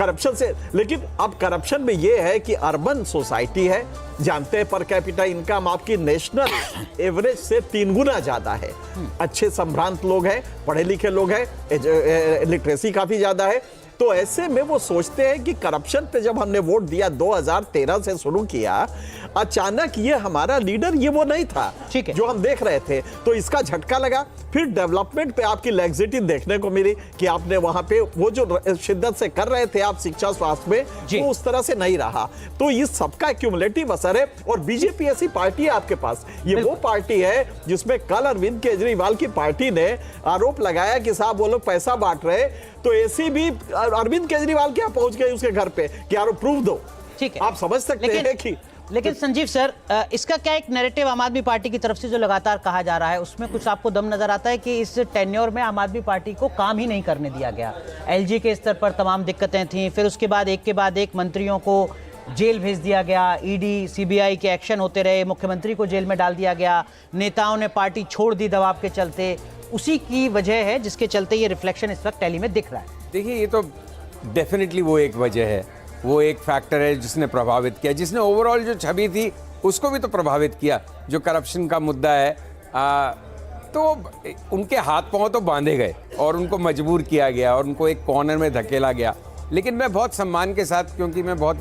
Corruption से। लेकिन अब करप्शन में ये है कि अर्बन सोसाइटी है, जानते हैं पर कैपिटा इनकम आपकी नेशनल एवरेज से 3 गुना ज्यादा है। अच्छे संभ्रांत लोग हैं, पढ़े लिखे लोग हैं, लिटरेसी काफी ज्यादा है। तो ऐसे में वो सोचते हैं कि करप्शन पे जब हमने वोट दिया 2013 से शुरू किया, अचानक ये हमारा लीडर ये वो नहीं था जो हम देख रहे थे, तो इसका झटका लगा। फिर डेवलपमेंट पे आपकी लैक्सिटी देखने को मिली कि आपने वहां पे वो जो शिद्दत से कर रहे थे आप शिक्षा स्वास्थ्य में, वो उस तरह से नहीं रहा। तो इस सबका क्यूमुलेटिव असर है। और बीजेपी ऐसी पार्टी है आपके पास, ये वो पार्टी है जिसमें कल अरविंद केजरीवाल की पार्टी ने आरोप लगाया कि साहब वो लोग पैसा बांट रहे, तो ऐसी भी अरविंद केजरीवाल क्या पहुंच गए उसके घर पे कि यार प्रूफ दो। ठीक है, आप समझ सकते हैं कि लेकिन संजीव सर, इसका क्या एक नैरेटिव आम आदमी पार्टी की तरफ से जो लगातार कहा जा रहा है, उसमें कुछ आपको दम नजर आता है कि इस टेन्योर में आम आदमी पार्टी को काम ही नहीं करने दिया गया? एलजी के स्तर पर तमाम दिक्कतें थीं, फिर उसके बाद एक मंत्रियों को जेल भेज दिया गया, ईडी सीबीआई के एक्शन होते रहे, मुख्यमंत्री को जेल में डाल दिया गया, नेताओं ने पार्टी छोड़ दी दबाव के चलते। उसी की वजह है जिसके चलते ये रिफ्लेक्शन इस वक्त टैली में दिख रहा है। देखिए, ये तो डेफिनेटली वो एक वजह है, वो एक फैक्टर है जिसने प्रभावित किया, जिसने ओवरऑल जो छवि थी उसको भी तो प्रभावित किया। जो करप्शन का मुद्दा है, तो उनके हाथ पांव तो बांधे गए और उनको मजबूर किया गया और उनको एक कॉर्नर में धकेला गया। लेकिन मैं बहुत सम्मान के साथ, क्योंकि मैं बहुत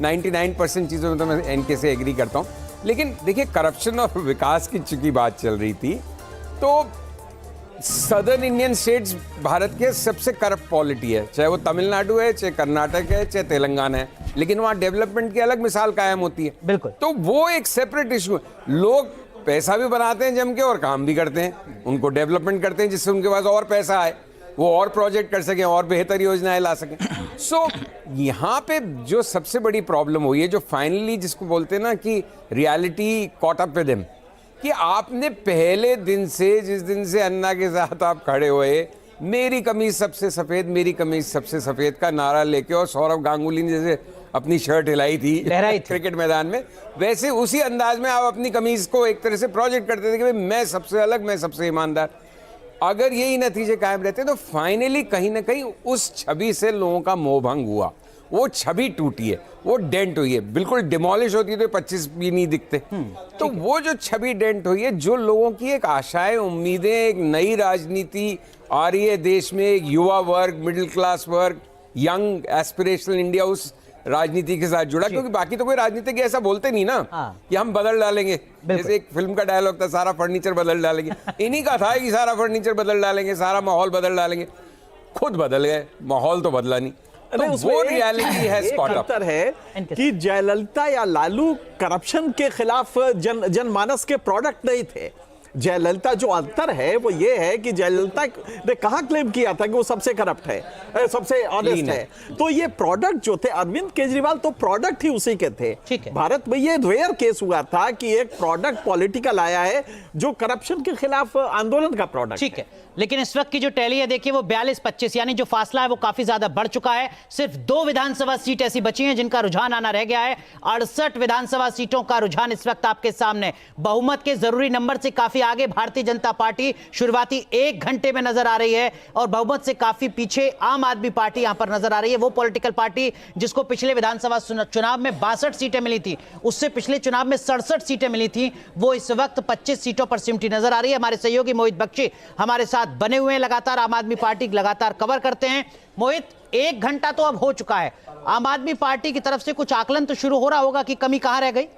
99% चीज़ों में तो मैं इनके से एग्री करता हूँ। लेकिन देखिए, करप्शन और विकास की चूंकि बात चल रही थी, तो सदर्न इंडियन स्टेट्स भारत के सबसे करप्ट पॉलिटी है, चाहे वो तमिलनाडु है, चाहे कर्नाटक है, चाहे तेलंगाना है, लेकिन वहाँ डेवलपमेंट की अलग मिसाल कायम होती है। बिल्कुल। तो वो एक सेपरेट इशू है। लोग पैसा भी बनाते हैं जम के और काम भी करते हैं, उनको डेवलपमेंट करते हैं जिससे उनके पास और पैसा आए, वो और प्रोजेक्ट कर सकें और बेहतर योजनाएं ला सकें। सो यहाँ पे जो सबसे बड़ी प्रॉब्लम हुई है, जो फाइनली जिसको बोलते हैं ना कि reality caught up with him, कि आपने पहले दिन से, जिस दिन से अन्ना के साथ आप खड़े हुए, मेरी कमीज सबसे सफेद, मेरी कमीज सबसे सफेद का नारा लेके, और सौरव गांगुली ने जैसे अपनी शर्ट हिलाई थी क्रिकेट मैदान में, वैसे उसी अंदाज में आप अपनी कमीज को एक तरह से प्रोजेक्ट करते थे कि भाई मैं सबसे अलग, मैं सबसे ईमानदार। अगर यही नतीजे कायम रहते तो फाइनली कहीं ना कहीं उस छवि से लोगों का मोह भंग हुआ, वो छवि टूटी है, वो डेंट हुई है। बिल्कुल डिमोलिश होती है तो 25 भी नहीं दिखते। तो वो जो छवि डेंट हुई है, जो लोगों की एक आशाएं, उम्मीदें, एक नई राजनीति आ रही है देश में, एक युवा वर्ग, मिडिल क्लास वर्ग, यंग एस्पिरेशनल इंडिया उस राजनीति के साथ जुड़ा, क्योंकि बाकी तो कोई राजनीतिक ऐसा बोलते नहीं ना कि हम बदल डालेंगे। जैसे एक फिल्म का डायलॉग था, सारा फर्नीचर बदल डालेंगे, इन्हीं का था कि सारा फर्नीचर बदल डालेंगे, सारा माहौल बदल डालेंगे। खुद बदल गए, माहौल तो बदला नहीं। तो वो रियलिटी है, अंतर है कि जयललिता या लालू करप्शन के खिलाफ जनमानस के प्रोडक्ट नहीं थे। जयललिता जो अंतर है वो ये है कि जयललिता ने कहाँ क्लेम किया था कि वो सबसे करप्ट है, सबसे ऑनेस्ट है। तो ये प्रोडक्ट जो थे, अरविंद केजरीवाल तो प्रोडक्ट ही उसी के थे। भारत में ये रेयर केस हुआ था कि एक प्रोडक्ट पॉलिटिकल आया है जो करप्शन के खिलाफ आंदोलन का प्रोडक्ट। ठीक है, लेकिन इस वक्त की जो टैली है देखिए, वो 42-25, यानी जो फासला है वो काफी ज्यादा बढ़ चुका है। सिर्फ 2 विधानसभा सीट ऐसी बची हैं जिनका रुझान आना रह गया है। 68 विधानसभा सीटों का रुझान इस वक्त आपके सामने। बहुमत के जरूरी नंबर से काफी आगे भारतीय जनता पार्टी शुरुआती 1 घंटे में नजर आ रही है, और बहुमत से काफी पीछे आम आदमी पार्टी यहां पर नजर आ रही है। वो पॉलिटिकल पार्टी जिसको पिछले विधानसभा चुनाव में 62 सीटें मिली थी, उससे पिछले चुनाव में 67 सीटें मिली थी, वो इस वक्त 25 सीटों पर सिमटी नजर आ रही है। हमारे सहयोगी मोहित बख्शी हमारे साथ बने हुए हैं, लगातार आम आदमी पार्टी लगातार कवर करते हैं। मोहित, 1 घंटा तो अब हो चुका है, आम आदमी पार्टी की तरफ से कुछ आकलन तो शुरू हो रहा होगा कि कमी कहां रह गई?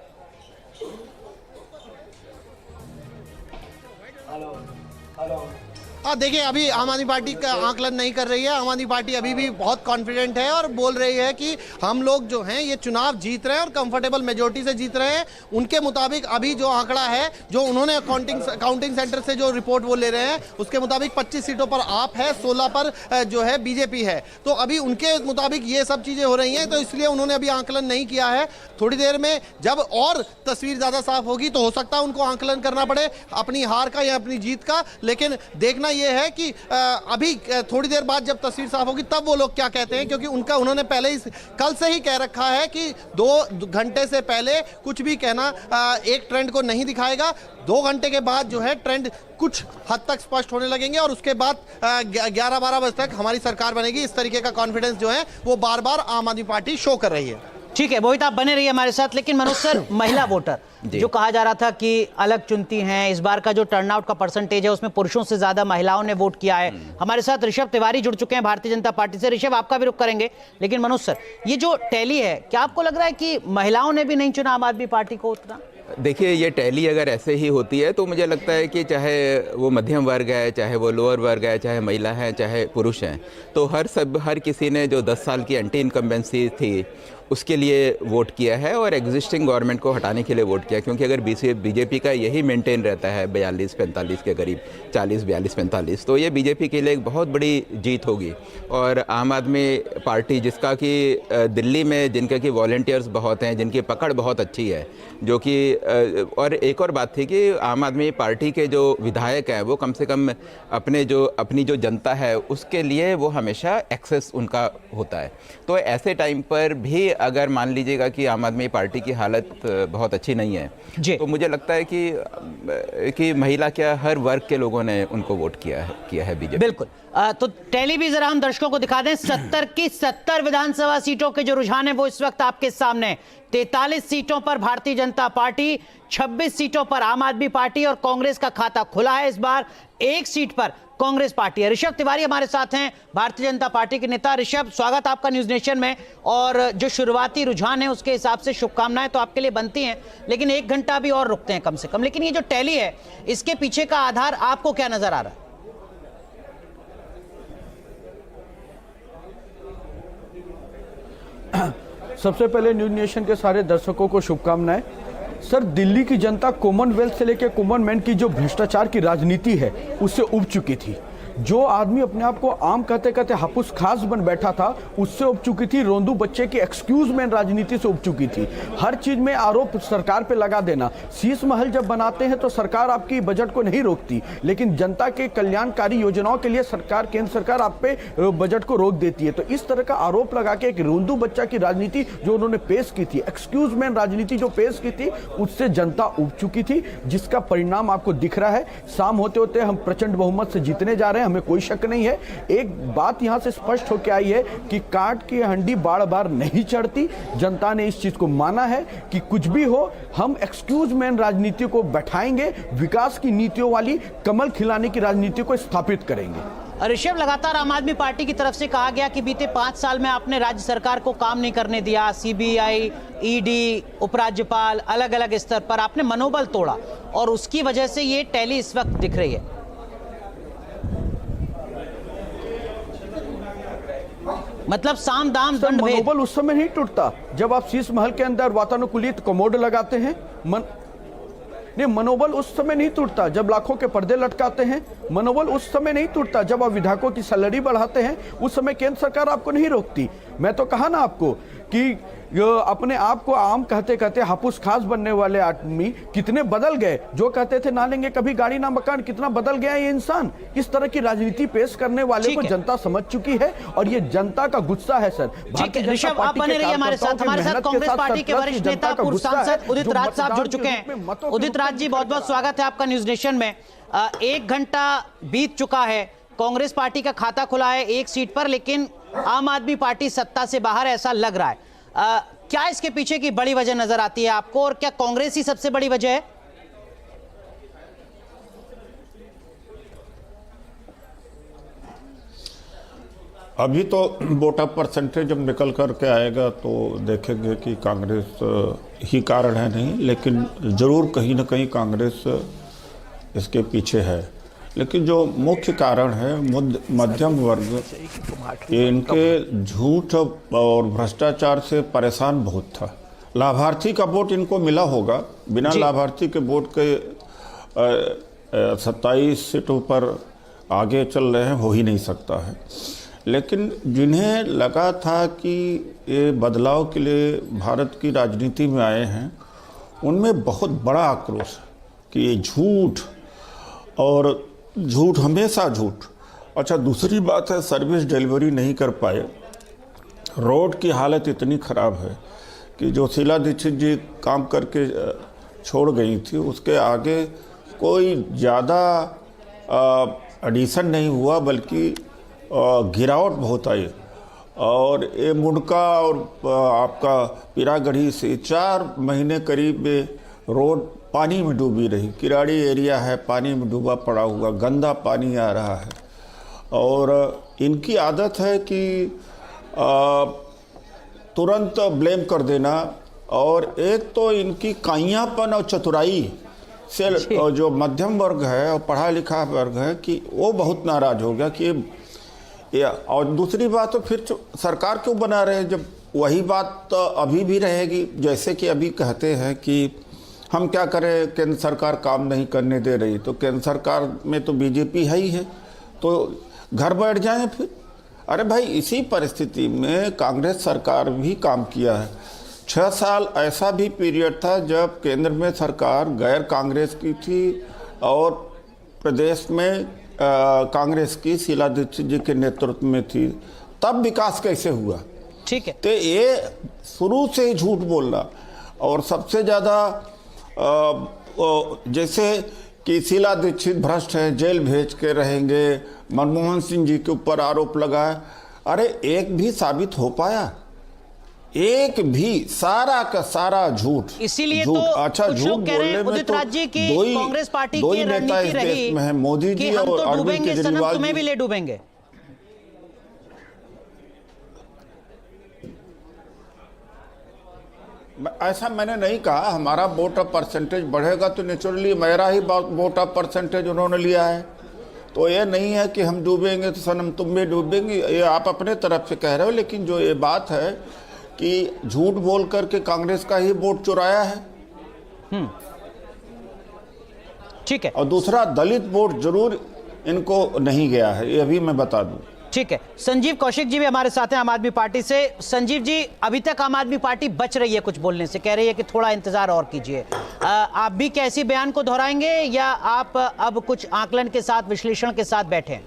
देखिए, अभी आम आदमी पार्टी का आकलन नहीं कर रही है। आम आदमी पार्टी अभी भी बहुत कॉन्फिडेंट है और बोल रही है कि हम लोग जो हैं ये चुनाव जीत रहे हैं और कंफर्टेबल मेजोरिटी से जीत रहे हैं। उनके मुताबिक अभी जो आंकड़ा है, जो उन्होंने काउंटिंग सेंटर से जो रिपोर्ट वो ले रहे हैं, उसके मुताबिक 25 सीटों पर आप है, 16 पर जो है बीजेपी है। तो अभी उनके मुताबिक ये सब चीजें हो रही हैं, तो इसलिए उन्होंने अभी आंकलन नहीं किया है। थोड़ी देर में जब और तस्वीर ज्यादा साफ होगी तो हो सकता है उनको आंकलन करना पड़े अपनी हार का या अपनी जीत का। लेकिन देखना ये है कि अभी थोड़ी देर बाद जब तस्वीर साफ होगी तब वो लोग क्या कहते हैं, क्योंकि उन्होंने पहले ही कल से ही कह रखा है कि 2 घंटे से पहले कुछ भी कहना एक ट्रेंड को नहीं दिखाएगा। 2 घंटे के बाद जो है ट्रेंड कुछ हद तक स्पष्ट होने लगेंगे और उसके बाद 11-12 बजे तक हमारी सरकार बनेगी। इस तरीके का कॉन्फिडेंस जो है वो बार बार आम आदमी पार्टी शो कर रही है। ठीक है मोहित, आप बने रहिए हमारे साथ। लेकिन मनोज सर, महिला वोटर जो कहा जा रहा था कि अलग चुनती हैं, इस बार का जो टर्नआउट का परसेंटेज है उसमें पुरुषों से ज्यादा महिलाओं ने वोट किया है। हमारे साथ ऋषभ तिवारी जुड़ चुके हैं भारतीय जनता पार्टी से। ऋषभ, आपका भी रुख करेंगे, लेकिन मनोज सर, ये जो टैली है, क्या आपको लग रहा है कि महिलाओं ने भी नहीं चुना आम आदमी पार्टी को उतना? देखिए, ये टैली अगर ऐसे ही होती है तो मुझे लगता है कि चाहे वो मध्यम वर्ग है, चाहे वो लोअर वर्ग है, चाहे महिला है, चाहे पुरुष हैं, तो हर किसी ने जो 10 साल की एंटी इनकम्बेंसी थी उसके लिए वोट किया है और एग्जिस्टिंग गवर्नमेंट को हटाने के लिए वोट किया। क्योंकि अगर बीजेपी का यही मेंटेन रहता है 42-45 के करीब, 40-42-45, तो ये बीजेपी के लिए एक बहुत बड़ी जीत होगी। और आम आदमी पार्टी, जिसका कि दिल्ली में जिनके कि वॉलंटियर्स बहुत हैं, जिनकी पकड़ बहुत अच्छी है, जो कि और एक और बात थी कि आम आदमी पार्टी के जो विधायक हैं वो कम से कम अपनी जो जनता है उसके लिए वो हमेशा एक्सेस उनका होता है। तो ऐसे टाइम पर भी अगर मान लीजिएगा कि आम आदमी पार्टी की हालत बहुत अच्छी नहीं है, तो मुझे लगता है कि महिला क्या हर वर्ग के लोगों ने उनको वोट किया है बीजेपी। बिल्कुल। तो टैली भी जरा हम दर्शकों को दिखा दें। 70 की 70 विधानसभा सीटों के जो रुझान है वो इस वक्त आपके सामने। 43 सीटों पर भारतीय जनता पार्टी, 26 सीटों पर आम आदमी पार्टी और कांग्रेस का खाता खुला है। इस बार 1 सीट पर कांग्रेस पार्टी है। ऋषभ तिवारी हमारे साथ हैं, भारतीय जनता पार्टी के नेता। ऋषभ, स्वागत आपका न्यूज नेशन में। और जो शुरुआती रुझान है उसके हिसाब से शुभकामनाएं तो आपके लिए बनती हैं, लेकिन 1 घंटा भी और रुकते हैं कम से कम। लेकिन ये जो टैली है इसके पीछे का आधार आपको क्या नजर आ रहा है? सबसे पहले न्यूज नेशन के सारे दर्शकों को शुभकामनाएं। सर, दिल्ली की जनता कॉमनवेल्थ से लेकर कॉमन मैन की जो भ्रष्टाचार की राजनीति है उससे उब चुकी थी। जो आदमी अपने आप को आम कहते कहते हापुस खास बन बैठा था उससे उब चुकी थी। रोंदू बच्चे की एक्सक्यूज मैन राजनीति से उब चुकी थी। हर चीज में आरोप सरकार पे लगा देना। शीश महल जब बनाते हैं तो सरकार आपकी बजट को नहीं रोकती, लेकिन जनता के कल्याणकारी योजनाओं के लिए सरकार, केंद्र सरकार आप पे बजट को रोक देती है। तो इस तरह का आरोप लगा के एक रोंदू बच्चा की राजनीति जो उन्होंने पेश की थी, एक्सक्यूज मैन राजनीति जो पेश की थी, उससे जनता उब चुकी थी, जिसका परिणाम आपको दिख रहा है। शाम होते होते हम प्रचंड बहुमत से जीतने जा रहे हैं, हमें कोई शक नहीं है। एक बात यहां से स्पष्ट होकर आई है कि काट की हंडी बार बार नहीं चढ़ती। जनता ने इस चीज को माना है कि कुछ भी हो हम एक्सक्यूज मैन राजनीति को बैठाएंगे, विकास की नीतियों वाली कमल खिलाने की राजनीति को स्थापित करेंगे। ऋषभ, लगातार आम आदमी पार्टी की तरफ से कहा गया कि बीते 5 साल में आपने राज्य सरकार को काम नहीं करने दिया। सीबीआई, ईडी, उपराज्यपाल, अलग अलग स्तर पर आपने मनोबल तोड़ा और उसकी वजह से ये टैली इस वक्त दिख रही है। मतलब साम दाम दंड भेद। मनोबल उस समय नहीं टूटता जब आप शीश महल के अंदर वातानुकूलित कमोड लगाते हैं। मनोबल उस समय नहीं टूटता जब लाखों के पर्दे लटकाते हैं। मनोबल उस समय नहीं टूटता जब आप विधायकों की सैलरी बढ़ाते हैं। उस समय केंद्र सरकार आपको नहीं रोकती। मैं तो कहा ना आपको कि अपने आप को आम कहते कहते हापुस खास बनने वाले आदमी कितने बदल गए। जो कहते थे ना लेंगे कभी गाड़ी ना मकान, कितना बदल गया ये इंसान। इस तरह की राजनीति पेश करने वाले को जनता समझ चुकी है और ये जनता का गुस्सा है। सर, ऋषभ, आप बने रहिए हमारे साथ। कांग्रेस पार्टी के वरिष्ठ नेता, पूर्व सांसद उदित राज साहब जुड़ चुके हैं। उदित राज जी, बहुत बहुत स्वागत है आपका न्यूज नेशन में। 1 घंटा बीत चुका है, कांग्रेस पार्टी का खाता खुला है 1 सीट पर, लेकिन आम आदमी पार्टी सत्ता से बाहर ऐसा लग रहा है। क्या इसके पीछे की बड़ी वजह नजर आती है आपको, और क्या कांग्रेस ही सबसे बड़ी वजह है? अभी तो वोट ऑफ परसेंटेज जब निकल करके आएगा तो देखेंगे कि कांग्रेस ही कारण है नहीं, लेकिन ज़रूर कहीं ना कहीं कांग्रेस इसके पीछे है। लेकिन जो मुख्य कारण है मध्यम वर्ग, इनके झूठ और भ्रष्टाचार से परेशान बहुत था। लाभार्थी का वोट इनको मिला होगा, बिना लाभार्थी के वोट के 27 सीटों पर आगे चल रहे हैं, हो ही नहीं सकता है। लेकिन जिन्हें लगा था कि ये बदलाव के लिए भारत की राजनीति में आए हैं, उनमें बहुत बड़ा आक्रोश है कि ये झूठ और झूठ, हमेशा झूठ। अच्छा, दूसरी बात है सर्विस डिलीवरी नहीं कर पाए। रोड की हालत इतनी ख़राब है कि जो शीला दीक्षित जी काम करके छोड़ गई थी, उसके आगे कोई ज़्यादा एडिशन नहीं हुआ, बल्कि गिरावट बहुत आई। और ये मुंडका और आपका पीरागढ़ी से 4 महीने करीब में रोड पानी में डूबी रही। किराड़ी एरिया है, पानी में डूबा पड़ा हुआ, गंदा पानी आ रहा है। और इनकी आदत है कि तुरंत ब्लेम कर देना। और एक तो इनकी काइयापन और चतुराई से जो मध्यम वर्ग है और पढ़ा लिखा वर्ग है कि वो बहुत नाराज हो गया कि ये। और दूसरी बात, तो फिर सरकार क्यों बना रहे हैं जब वही बात तो अभी भी रहेगी। जैसे कि अभी कहते हैं कि हम क्या करें, केंद्र सरकार काम नहीं करने दे रही, तो केंद्र सरकार में तो बीजेपी है ही है, तो घर बैठ जाएं फिर। अरे भाई, इसी परिस्थिति में कांग्रेस सरकार भी काम किया है। 6 साल ऐसा भी पीरियड था जब केंद्र में सरकार गैर कांग्रेस की थी और प्रदेश में कांग्रेस की शीला दीक्षित जी के नेतृत्व में थी। तब विकास कैसे हुआ? ठीक है। तो ये शुरू से ही झूठ बोलना। और सबसे ज़्यादा जैसे कि शीला दीक्षित भ्रष्ट है, जेल भेज के रहेंगे, मनमोहन सिंह जी के ऊपर आरोप लगाए। अरे एक भी साबित हो पाया? एक भी, सारा का सारा झूठ। इसीलिए झूठ। तो अच्छा, कुछ झूठ लोग कह रहे हैं बोलने में उदित तो राज जी की कांग्रेस पार्टी दो की ही नेता रणनीति इस रही देश में है, मोदी कि जी हम और तो अरविंद डूबेंगे सनम, केजरीवाल तुम्हें भी जी। ले डूबेंगे। ऐसा मैंने नहीं कहा। हमारा वोट ऑफ परसेंटेज बढ़ेगा तो नेचुरली मेरा ही वोट ऑफ परसेंटेज उन्होंने लिया है। तो ये नहीं है कि हम डूबेंगे तो सनम तुम भी डूबेंगी, ये आप अपने तरफ से कह रहे हो। लेकिन जो ये बात है कि झूठ बोल करके कांग्रेस का ही वोट चुराया है। ठीक है। और दूसरा, दलित वोट जरूर इनको नहीं गया है, ये भी मैं बता दूं। ठीक है। संजीव कौशिक जी भी हमारे साथ हैं आम आदमी पार्टी से। संजीव जी, अभी तक आम आदमी पार्टी बच रही है कुछ बोलने से, कह रही है कि थोड़ा इंतजार और कीजिए। आप भी क्या इसी बयान को दोहराएंगे या आप अब कुछ आकलन के साथ, विश्लेषण के साथ बैठे हैं?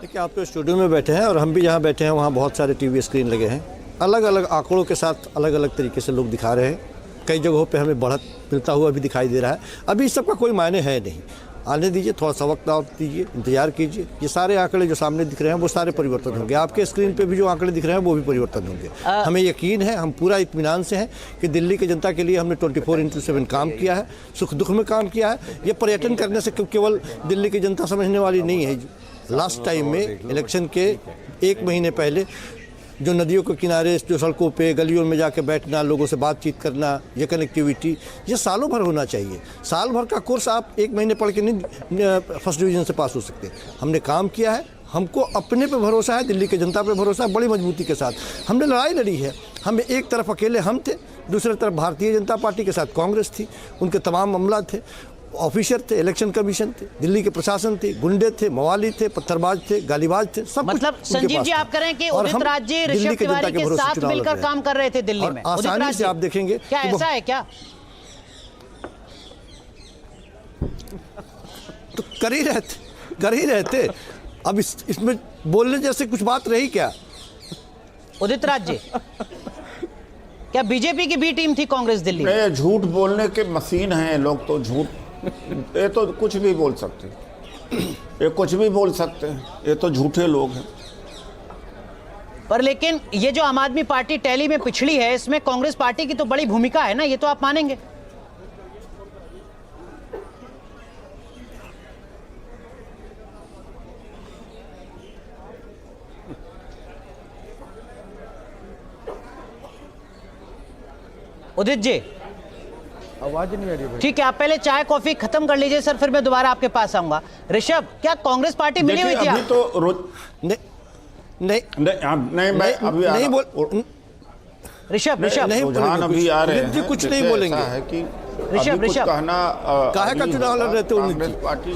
देखिए, आप तो स्टूडियो में बैठे हैं और हम भी जहाँ बैठे हैं वहाँ बहुत सारे टीवी स्क्रीन लगे हैं। अलग अलग आंकड़ों के साथ अलग अलग तरीके से लोग दिखा रहे हैं। कई जगहों पे हमें बढ़त मिलता हुआ भी दिखाई दे रहा है। अभी इस सब का कोई मायने है नहीं, आने दीजिए, थोड़ा सा वक्त और दीजिए, इंतजार कीजिए। ये सारे आंकड़े जो सामने दिख रहे हैं वो सारे परिवर्तन होंगे। आपके स्क्रीन पे भी जो आंकड़े दिख रहे हैं वो भी परिवर्तन होंगे। हमें यकीन है, हम पूरा इत्मीनान से हैं कि दिल्ली की जनता के लिए हमने 24/7 काम किया है, सुख दुख में काम किया है। ये पर्यटन करने से केवल दिल्ली की जनता समझने वाली नहीं है। लास्ट टाइम में इलेक्शन के 1 महीने पहले जो नदियों के किनारे, जो सड़कों पे, गलियों में जाके बैठना, लोगों से बातचीत करना, ये कनेक्टिविटी, ये सालों भर होना चाहिए। साल भर का कोर्स आप 1 महीने पढ़ के नहीं फर्स्ट डिवीजन से पास हो सकते। हमने काम किया है, हमको अपने पे भरोसा है, दिल्ली की जनता पे भरोसा है, बड़ी मजबूती के साथ हमने लड़ाई लड़ी है। हम एक तरफ अकेले हम थे, दूसरी तरफ भारतीय जनता पार्टी के साथ कांग्रेस थी, उनके तमाम मामला थे, ऑफिसर थे, इलेक्शन कमीशन थे, दिल्ली के प्रशासन थे, गुंडे थे, मवाली थे, पत्थरबाज थे, गालीबाज थे, सब मतलब कुछ संजीव जी, आप कह रहे हैं कि उदित राज जी ऋषभ तिवारी के साथ मिलकर काम कर रहे थे दिल्ली में। आसानी से आप देखेंगे क्या ऐसा है क्या? तो कर ही रहते। अब इसमें बोलने जैसे कुछ बात रही क्या? उदित राज जी, क्या बीजेपी की बी टीम थी कांग्रेस दिल्ली में? ये झूठ बोलने के मशीन हैं लोग, तो झूठ, ये तो कुछ भी बोल सकते हैं, ये कुछ भी बोल सकते हैं, ये तो झूठे लोग हैं। पर लेकिन ये जो आम आदमी पार्टी टैली में पिछड़ी है, इसमें कांग्रेस पार्टी की तो बड़ी भूमिका है ना, ये तो आप मानेंगे? उदित जी, आवाज नहीं आ रही भाई। ठीक है, आप पहले चाय कॉफी खत्म कर लीजिए सर, फिर मैं दोबारा आपके पास आऊंगा। ऋषभ, क्या कांग्रेस पार्टी मिली हुई थी अभी आप? तो नहीं मैं अभी नहीं बोल ऋषभ नहीं रुझान अभी आ रहे जी, हैं, कुछ जैसे नहीं बोलेंगे। ऐसा है कि ऋषभ, अभी कुछ ऋषभ। कहना काहे का अभी चुनाव लड़ रहे थे उन्नीस कांग्रेस जी? पार्टी।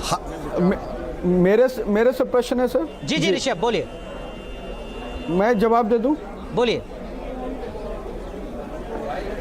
मेरे से प्रश्न है सर। जी ऋषभ बोलिए। मैं जवाब दे दूं? बोलिए।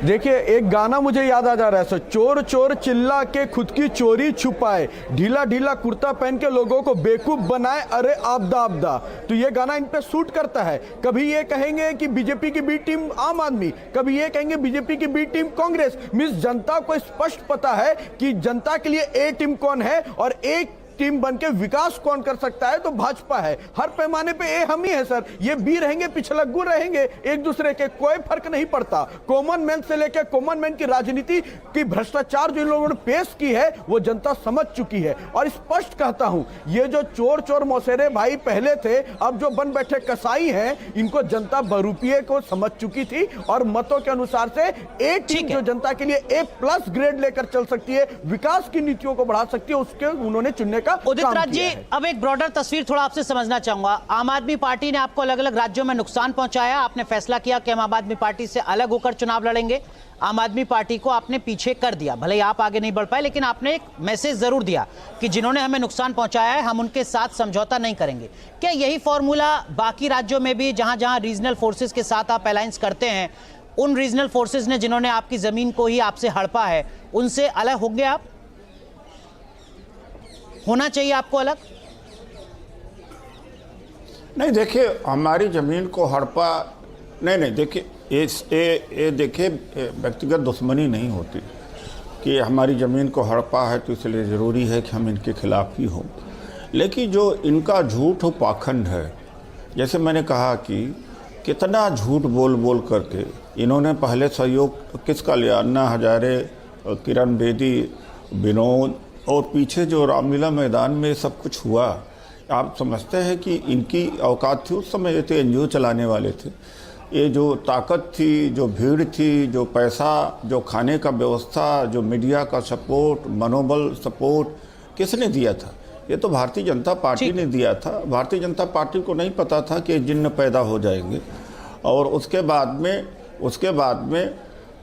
देखिए एक गाना मुझे याद आ जा रहा है सर, चोर चोर चिल्ला के खुद की चोरी छुपाए, ढीला ढीला कुर्ता पहन के लोगों को बेवकूफ बनाए, अरे आपदा आपदा। तो ये गाना इन पे सूट करता है। कभी ये कहेंगे कि बीजेपी की बी टीम आम आदमी, कभी ये कहेंगे बीजेपी की बी टीम कांग्रेस। मिस जनता को स्पष्ट पता है कि जनता के लिए ए टीम कौन है और एक टीम बनके विकास कौन कर सकता है, तो भाजपा है। हर पैमाने पे ए हम ही है सर। ये बी रहेंगे, पिछलग्गू रहेंगे, एक दूसरे के कोई फर्क नहीं पड़ता। कॉमन मैन से लेकर कॉमन मैन की राजनीति की भ्रष्टाचार जो इन लोगों ने पेश की है वो जनता समझ चुकी है। और स्पष्ट कहता हूं, ये जो चोर चोर मौसेरे भाई पहले थे, अब जो बन बैठे कसाई हैं, इनको जनता बरूपिये को समझ चुकी थी और मतों के अनुसार से ए टीम जो जनता के लिए ए+ ग्रेड लेकर चल सकती है, विकास की नीतियों को बढ़ा सकती है, उसके उन्होंने चुनने का उदित काम राज जी, किया है। अब एक ब्रॉडर तस्वीर थोड़ा आपसे समझना चाहूंगा। आम आदमी पार्टी ने आपको अलग अलग राज्यों में नुकसान पहुंचाया, आपने फैसला किया कि हम आम आदमी पार्टी से अलग होकर चुनाव लड़ेंगे। आम आदमी पार्टी को आपने पीछे कर दिया, भले ही आप आगे नहीं बढ़ पाए, लेकिन आपने एक मैसेज जरूर दिया कि जिन्होंने हमें नुकसान पहुंचाया है हम उनके साथ समझौता नहीं करेंगे। क्या यही फॉर्मूला बाकी राज्यों में भी, जहां जहां रीजनल फोर्सेस के साथ आप अलायंस करते हैं, उन रीजनल फोर्सेस ने जिन्होंने आपकी जमीन को ही आपसे हड़पा है, उनसे अलग होंगे आप? होना चाहिए आपको अलग? नहीं देखिए, हमारी ज़मीन को हड़पा नहीं देखिए, ये देखिए व्यक्तिगत दुश्मनी नहीं होती कि हमारी ज़मीन को हड़पा है तो इसलिए ज़रूरी है कि हम इनके खिलाफ ही हों। लेकिन जो इनका झूठ और पाखंड है, जैसे मैंने कहा कि कितना झूठ बोल बोल करके इन्होंने पहले सहयोग किसका लिया, अन्ना हजारे, किरण बेदी, विनोद, और पीछे जो रामलीला मैदान में सब कुछ हुआ, आप समझते हैं कि इनकी औकात थी? उस समय ये तो एनजीओ चलाने वाले थे। ये जो ताकत थी, जो भीड़ थी, जो पैसा, जो खाने का व्यवस्था, जो मीडिया का सपोर्ट, मनोबल सपोर्ट किसने दिया था? ये तो भारतीय जनता पार्टी ने दिया था। भारतीय जनता पार्टी को नहीं पता था कि जिन्न पैदा हो जाएंगे। और उसके बाद में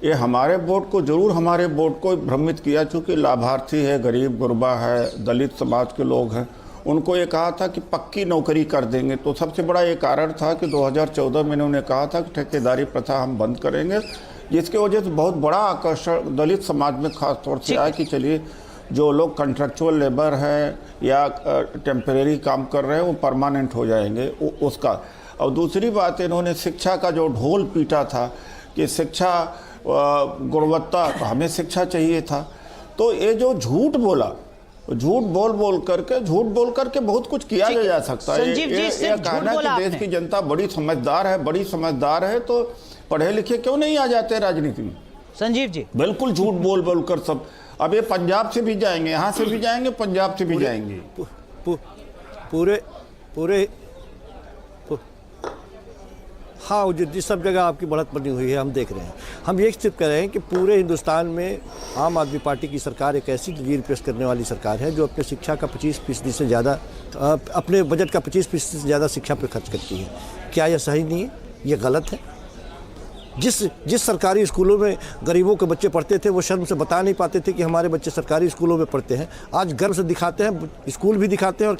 ये हमारे वोट को जरूर, हमारे वोट को भ्रमित किया, चूँकि लाभार्थी है, गरीब गुरबा है, दलित समाज के लोग हैं, उनको ये कहा था कि पक्की नौकरी कर देंगे। तो सबसे बड़ा ये कारण था कि 2014 में इन्होंने कहा था कि ठेकेदारी प्रथा हम बंद करेंगे, जिसकी वजह से बहुत बड़ा आकर्षण दलित समाज में खास तौर से आया कि चलिए जो लोग कॉन्ट्रैक्चुअल लेबर हैं या टेम्परेरी काम कर रहे हैं वो परमानेंट हो जाएंगे उसका। और दूसरी बात, इन्होंने शिक्षा का जो ढोल पीटा था कि शिक्षा गुणवत्ता, तो हमें शिक्षा चाहिए था। तो ये जो झूठ बोला, झूठ बोल करके बहुत कुछ किया जा सकता है। ये कहना कि देश की जनता बड़ी समझदार है तो पढ़े लिखे क्यों नहीं आ जाते राजनीति में? संजीव जी, बिल्कुल झूठ बोल कर सब। अब ये पंजाब से भी जाएंगे, यहाँ से भी जाएंगे, पंजाब से भी जाएंगे, पूरे हाँ, जिस सब जगह आपकी बढ़त बनी हुई है हम देख रहे हैं। हम ये सिर्फ कह रहे हैं कि पूरे हिंदुस्तान में आम आदमी पार्टी की सरकार एक ऐसी गिर पेश करने वाली सरकार है जो अपने शिक्षा का 25% से ज़्यादा, अपने बजट का 25% से ज़्यादा शिक्षा पर खर्च करती है। क्या यह सही नहीं है? ये गलत है। जिस सरकारी स्कूलों में गरीबों के बच्चे पढ़ते थे वो शर्म से बता नहीं पाते थे कि हमारे बच्चे सरकारी स्कूलों में पढ़ते हैं। आज गर्व से दिखाते हैं, स्कूल भी दिखाते हैं और